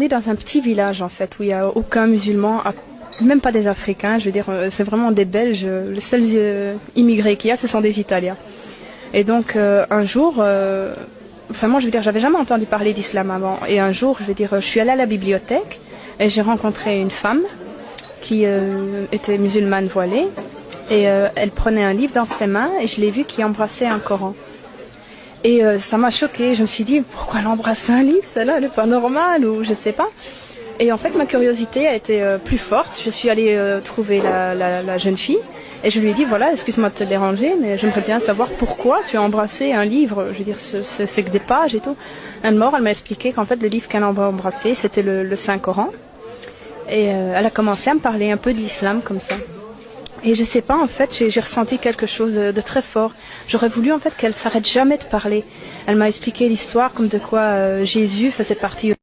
née dans un petit village en fait, où il n'y a aucun musulman, même pas des Africains, je veux dire, c'est vraiment des Belges. Les seuls immigrés qu'il y a, ce sont des Italiens. Et donc un jour, moi je veux dire, j'avais jamais entendu parler d'islam avant. Et un jour, je veux dire, je suis allée à la bibliothèque et j'ai rencontré une femme qui était musulmane voilée. Et elle prenait un livre dans ses mains et je l'ai vue qui embrassait un Coran. Et ça m'a choquée. Je me suis dit, pourquoi elle embrasse un livre? Celle-là, elle n'est pas normale ou je sais pas. Et en fait, ma curiosité a été plus forte. Je suis allée trouver la jeune fille et je lui ai dit, voilà, excuse-moi de te déranger, mais j'aimerais bien savoir pourquoi tu as embrassé un livre. Je veux dire, c'est que des pages et tout. Elle m'a expliqué qu'en fait, le livre qu'elle a embrassé, c'était le Saint-Coran. Et elle a commencé à me parler un peu de l'islam comme ça. Et je sais pas, en fait, j'ai ressenti quelque chose de très fort. J'aurais voulu, en fait, qu'elle s'arrête jamais de parler. Elle m'a expliqué l'histoire comme de quoi Jésus faisait partie